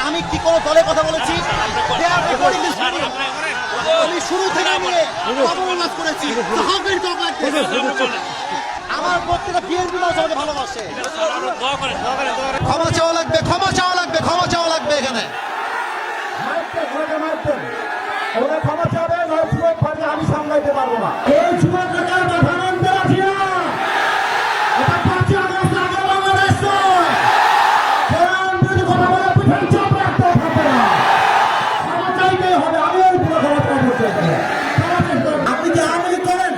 আমি কি কোনো দলের কথা বলেছি? আমি শুরু থেকে নিয়ে অবমাননা করেছি। আমার প্রত্যেকটা বিএনপি আমাকে ভালোবাসে। ক্ষমা চাওয়া লাগবে, ক্ষমা চাওয়া লাগবে, ক্ষমা চাওয়া লাগবে। এখানে ক্ষমা চাবে, আমি সামলাইতে পারবো না। এই যুবক আপনি কি আওয়ামী লীগ করেন?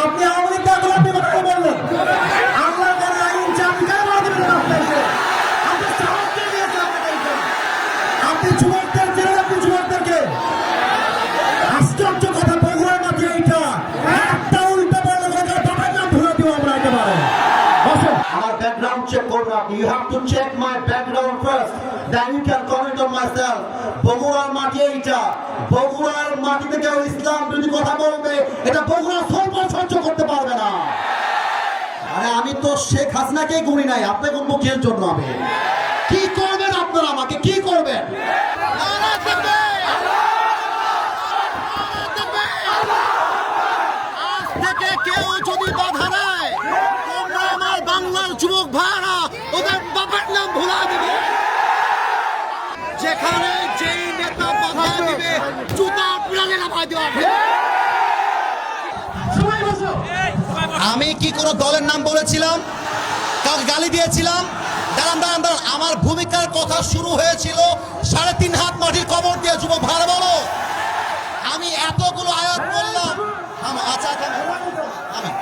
আপনি আওয়ামী লীগ দেখলে আপনি কথা বললেন আল্লাহ করে আইন আপনি যুবকদের জেলে, আপনি যুবকদেরকে আশ্চর্য কথা বগুড়ার মাঝে এইটা একটা উল্টা বললে বাবার নাম ভুলে দিব আমরা একেবারে। আমার ব্যাকগ্রাউন্ড চেক করবে আপনি। You have to check my background first, then you can comment on myself. বগুড়ার মাটি এইটা, বগুড়ার মাটিতে কেউ ইসলাম যদি কথা বলবে এটা বগুড়া সহ্য করতে পারবে না। আরে আমি তো শেখ হাসিনাকে গুনি নাই, আপনি কোন মুখের জন্য আমি কি করবেন? আপনারা আমাকে কি করবেন? আজ থেকে কেউ যদি বাধা দেয়, তোমরা আমার বাংলার যুবক ভাইরা ওদের বাবার নাম ভুলা দিবে। যেখানে যেই নেতা বাধা দিবে জুতা প্রাণে নামায় দেওয়া হবে। আমি কি কোনো দলের নাম বলেছিলাম? কাউকে গালি দিয়েছিলাম? দাঁড়ান দাঁড়ান দাঁড়ান, আমার ভূমিকার কথা শুরু হয়েছিল 3.5 হাত মাটির কবর দিয়ে। যুবক ভালো বলো, আমি এতগুলো আয়াত বললাম। আচ্ছা থামেন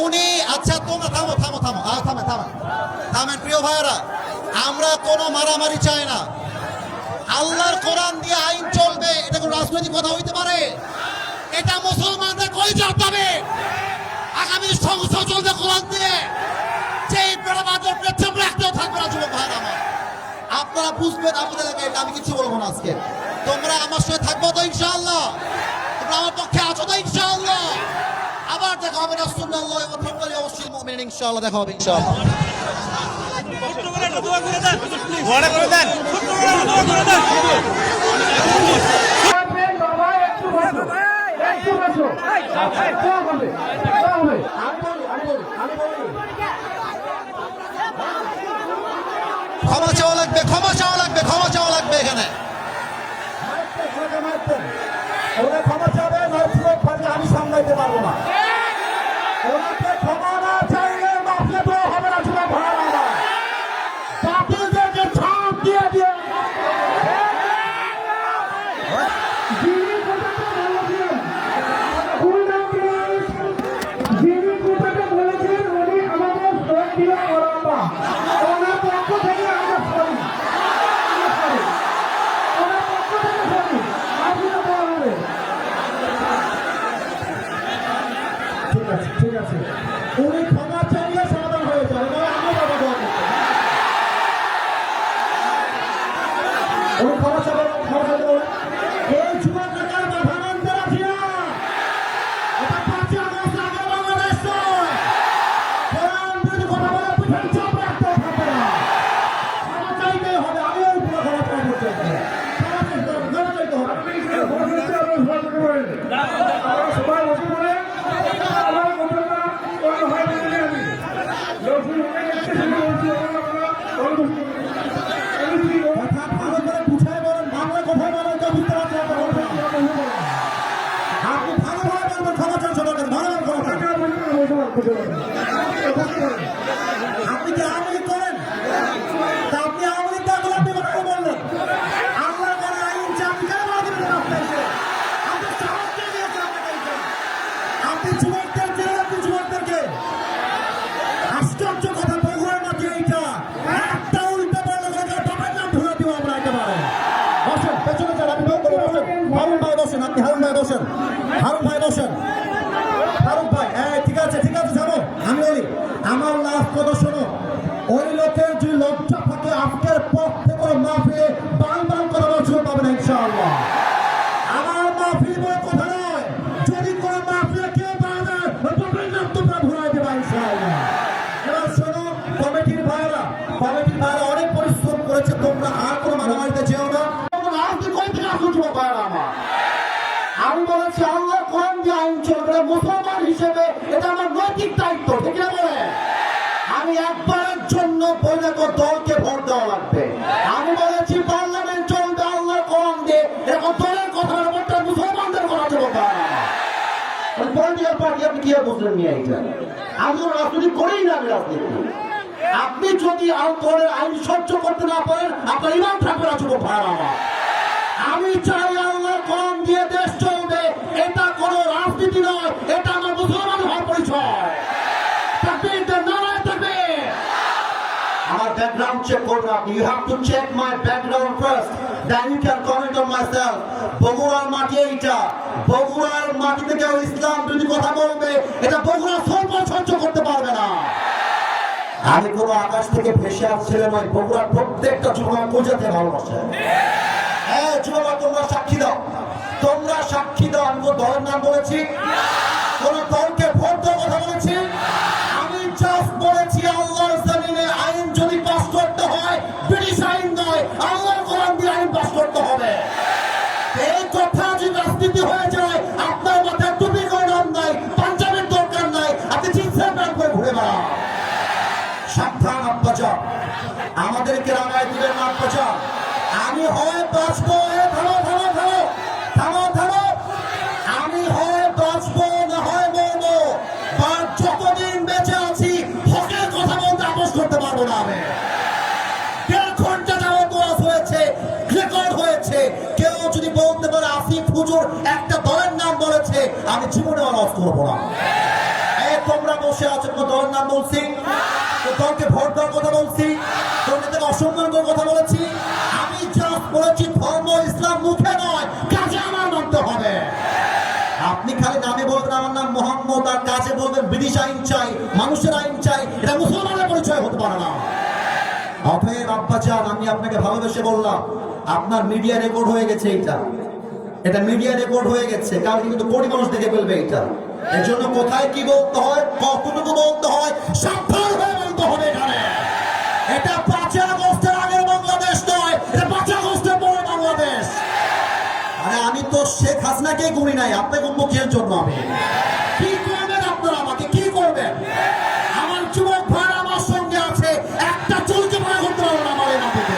উনি, আচ্ছা তোমরা থামো থামো থামো থামেন থামেন থামেন। প্রিয় ভাইয়েরা, আমরা কোনো মারামারি চাই না। আল্লাহর কোরআন দিয়ে আইন চলবে, এটা কোনো রাজনৈতিক কথা হইতে পারে? এটা মুসলমানদের কলিজার দাবি। আগামী সংসদ চলবে কোরআন দিয়ে। যেই বেড়াবাদের পেছনে রাখতেও থাকবে না। যুবক ভাইরা আমার, আপনারা বুঝবেন আপনাদের এলাকায়। এটা আমি কিছু বলবো না আজকে। তোমরা আমার সাথে থাকবো তো ইনশাআল্লাহ? তোমরা আমার পক্ষে আছো তো ইনশাআল্লাহ? আবার দেখা হবে রাসূলুল্লাহ ওয়া তাআলা অবশ্যই মুমিন ইনশাআল্লাহ দেখা হবে ইনশাআল্লাহ। ক্ষমা চাওয়া লাগবে, ক্ষমা চাওয়া লাগবে, ক্ষমা চাওয়া লাগবে। এখানে ক্ষমা চাবে, আমি সামলাইতে পারবো না। ওনাকে ক্ষমা না চাইলে মাফলে তো হবে না। যুবক ভাইরা, বাতিলদেরকে ছাপ দিয়ে দিয়ে ঠিক আছে, উনি ক্ষমা চাইলে সমাধান হয়ে যায়। উনি ক্ষমা চাবেন, ক্ষমা চাইতে এই যুবক নেতার বাধা মানতে রাখি না। এটা 5 আগস্ট আগে বাংলাদেশ নয়। কোরআন যদি কথা বলে পিছনে চাপ রাখতে থাকবে না। ক্ষমা চাইতে হবে। আমি ওই পুরো ক্ষমা চাইতে হবে। সবাই বসে পড়ে কথা ভালো করে বুঝাই বলেন, বাংলা কথাই বলেন, তো বুঝতে পারছি। আপনি ভালোভাবে বলবেন, ক্ষমা চান সবার কাছে, ভালো ক্ষমা চান। আপনি কি আওয়ামী লীগ করেন? তা আপনি আওয়ামী লীগ দেখলে আপনি কথা বললেন আল্লাহ করে আইন আপনি কেন বাধা দিবেন? আপনি সাহস কে দিয়েছে আপনাকে? আপনি যুবকদের জেলে, আপনি যুবকদেরকে আশ্চর্য কথা বগুড়ার মাঝে এইটা একটা উল্টা বললে বাবার নাম ভুলে দিব আমরা একেবারে। বসেন, পেছনে যান, আপনি বসেন। হারুন ভাই বসেন, আপনি হারুন ভাই বসেন। হারুন ভাই বসেন। হারুন ভাই, ঠিক আছে ঠিক আছে, যাবো। আমি বলি আমার লাভ কথা শোনো। ওই লোকের যদি লজ্জা থাকে আজকের পর থেকে মাহফিলে বান বান করার সুযোগ পাবে না ইনশাআল্লাহ। আমার মাহফিল বলে কথা নয়। যদি কোনো মাহফিলে কেউ বাড়ে বাবার নাম তোমরা ভুলাই দেবা ইনশাআল্লাহ। এবার শোনো কমিটির ভাইরা, এটা আমার নৈতিক দায়িত্ব, ঠিক না বলে? আমি একবারের জন্য বৈধ দলকে ভোট দেওয়া লাগবে। আমি বলেছি পার্লামেন্ট চলবে আল্লাহর কোরআন দিয়ে, এরকম দলের কথা ব্যাপারটা মুসলমানদের কথা চলবে না। পলিটিক্যাল পার্টি আপনি কি আর বুঝলেন নিয়ে এইটা? আমি তো রাজনীতি করেই না, আমি রাজনীতি। আপনি যদি দলের আইন সহ্য করতে না পারেন, আপনার ইমাম থাকবে না, যুবক ভাইরা আমার। আমি চাই আল্লাহর কোরআন দিয়ে দেশ চলবে, এটা কোনো রাজনীতি নয়, এটা আমার মুসলমান হওয়ার পরিচয়। তাকবীর, নারায়ে তাকবীর। আমার ব্যাকগ্রাউন্ড চেক করুন আপনি। You have to check my background first, then you can comment on myself. বগুড়ার মাটি এইটা, বগুড়ার মাটিতে কেউ ইসলাম যদি কথা বলবে, এটা বগুড়া সহ্য করতে পারবে না। আমি কোনো আকাশ থেকে ভেসে আসছিলাম নয়, বগুড়ার প্রত্যেকটা যুবক বোঝাতে ভালোবাসে। হ্যাঁ যুবক, তোমরা সাক্ষী দাও, তোমরা সাক্ষী দাও। আমি কোনো দলের নাম বলেছি, কোন দলকে ভোট দেওয়ার কথা বলেছি? আমি জাস্ট বলেছি আল্লাহর জমিনে আইন যদি পাস করতে হয়, ব্রিটিশ আইন নয়, আল্লাহর কোরআন দিয়ে আইন পাস করতে হবে। এই কথা যদি রাজনীতি হয়ে যায়, আপনার মাথায় টুপি করে নাম নাই, পাঞ্জাবের দরকার নাই, আপনি জিন্সের প্যান্ট করে ঘুরে বেড়ান। সাবধান আব্বাজান, আমাদেরকে রাঙায় দিবেন না আব্বাজান। আমি হয় বাঁচবো, থামো থামো থামো থামো থামো, আমি হয় বাঁচবো না হয় মরবো। আর যতদিন বেঁচে আছি হকের কথা বলতে আপোষ করতে পারবো না। আমি 1.5 ঘন্টা যাবত ওয়াজ হয়েছে, রেকর্ড হয়েছে। কেউ যদি বলতে পারে আসিফ হুজুর একটা দলের নাম বলেছে, আমি জীবনে ওয়াজ করবো না। তোমরা বসে আছো, কোনো দলের নাম বলছি? দলকে ভোট দেওয়ার কথা বলছি? দলকে অসম্মান করার কথা বলেছি? আমি জাস্ট বলেছি ধর্ম ইসলাম মুখে নয়, কাজে আমার মানতে হবে। আপনি খালি নামে বলবেন আমার নাম মোহাম্মদ, আর কাজে বলবেন ব্রিটিশ আইন চাই, মানুষের আইন চাই, এটা মুসলমানের পরিচয় হতে পারে না। অতএব আব্বাজান, আমি আপনাকে ভালোবেসে বললাম, আপনার মিডিয়া রেকর্ড হয়ে গেছে। এটা মিডিয়া রেকর্ড হয়ে গেছে, কারণ কিন্তু কোটি মানুষ দেখে ফেলবে এটা। এর জন্য কোথায় কি বলতে হয়, কতটুকু বলতে হয়, সাবধান হয়ে বলতে হবে। এখানে এটা 5 আগস্টের আগের বাংলাদেশ নয়, এটা 5 আগস্টের পরে বাংলাদেশ। আরে আমি তো শেখ হাসিনাকে গুনি নাই, আপনাকে মুখের জন্য আমি কি করবেন? আপনারা আমাকে কি করবেন? আমার যুবক ভাই আমার সঙ্গে আছে, একটা চুলকে মনে করতে পারবো না আমার এই মাটিতে।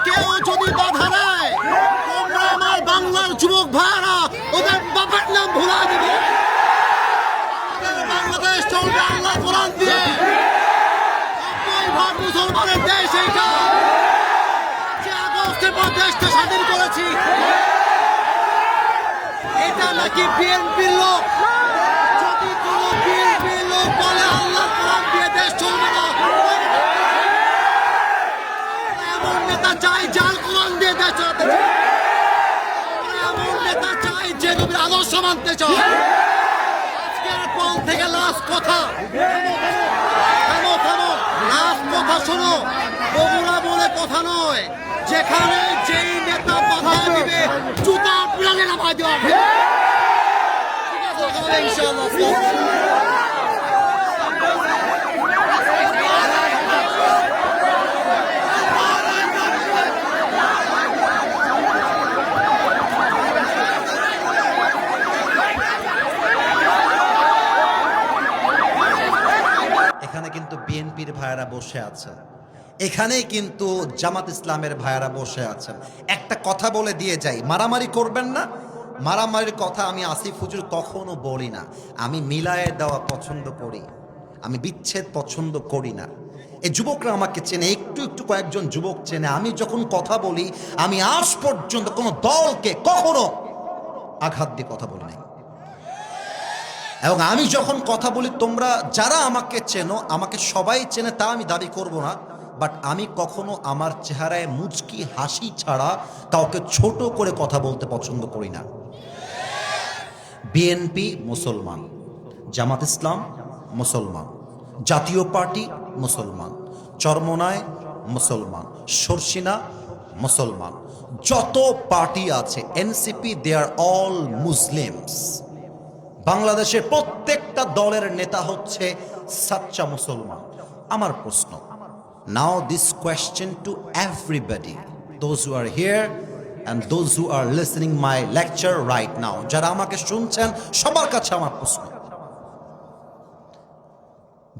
কেউ যদি বাধা দেয়, তোমরা আমার বাংলার যুবক ভাইরা ওদের বাবার নাম ভুলা দিবে। বাংলাদেশ চলবে আল্লাহ কোরআন দিয়ে, মুসলমানের দেশ। এইটা 5 আগস্টের পর দেশটা স্বাধীন করেছি। এটা নাকি বিএনপির লোক? যদি কোন বিএনপির লোক বলে আল্লাহ কোরআন দিয়ে দেশ চলবে না, এমন নেতা চাই যার কোরআন দিয়ে দেশ চালাতে চায়, এমন নেতা চাই যে নবীর আদর্শ মানতে চায়। আজকের পর থেকে লাস্ট কথা, থামো থামো, লাস্ট কথা শোনো। বগুড়া বলে কথা নয়, যেখানে যেই নেতা বাধা দিবে জুতা পিড়ালে নামায় দেওয়া হবে। ঠিক আছে ইনশাআল্লাহ। এখানে কিন্তু বিএনপির ভাইয়েরা বসে আছে, এখানেই কিন্তু জামাত ইসলামের ভাইয়েরা বসে আছেন। একটা কথা বলে দিয়ে যাই, মারামারি করবেন না। মারামারির কথা আমি আসিফ হুজুর কখনো বলি না। আমি মিলায়ে দেওয়া পছন্দ করি, আমি বিচ্ছেদ পছন্দ করি না। এই যুবকরা আমাকে চেনে, একটু একটু কয়েকজন যুবক চেনে। আমি যখন কথা বলি, আমি আজ পর্যন্ত কোনো দলকে কখনো আঘাত দিয়ে কথা বলি নাই। এবং আমি যখন কথা বলি, তোমরা যারা আমাকে চেনো, আমাকে সবাই চেনে তা আমি দাবি করব না, বাট আমি কখনো আমার চেহারায় মুচকি হাসি ছাড়া কাউকে ছোট করে কথা বলতে পছন্দ করি না। বিএনপি মুসলমান, জামাত ইসলাম মুসলমান, জাতীয় পার্টি মুসলমান, চরমোনাই মুসলমান, শর্ষিনা মুসলমান, যত পার্টি আছে NCP, they are all Muslims. বাংলাদেশের প্রত্যেকটা দলের নেতা হচ্ছে সাচ্চা মুসলমান। আমার প্রশ্ন, now this question to everybody, those who are here and those who are listening my lecture right now, যারা আমাকে শুনছেন সবার কাছে আমার প্রশ্ন,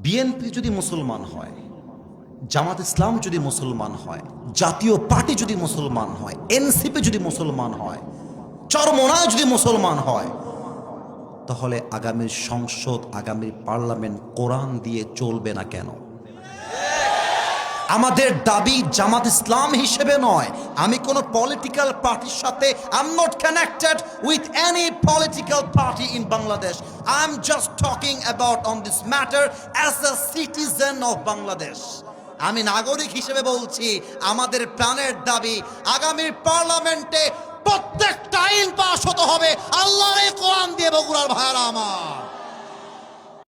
বিএনপি যদি মুসলমান হয়, জামাত ইসলাম যদি মুসলমান হয়, জাতীয় পার্টি যদি মুসলমান হয়, এনসিপি যদি মুসলমান হয়, চরমোনাই যদি মুসলমান হয়, তাহলে আগামীর সংসদ, আগামীর পার্লামেন্ট কোরআন দিয়ে চলবে না কেন? আমাদের দাবি জামাত ইসলাম হিসেবে নয়, আমি কোনো পলিটিক্যাল পার্টির সাথে I am not connected with any political party in Bangladesh. I am just talking about on this matter as a citizen of Bangladesh. আমি নাগরিক হিসেবে বলছি, আমাদের প্রাণের দাবি আগামীর পার্লামেন্টে প্রত্যেকটা আইন পাস হতে হবে আল্লাহর এই কোরআন দিয়ে। বগুড়ার ভাইরা আমার,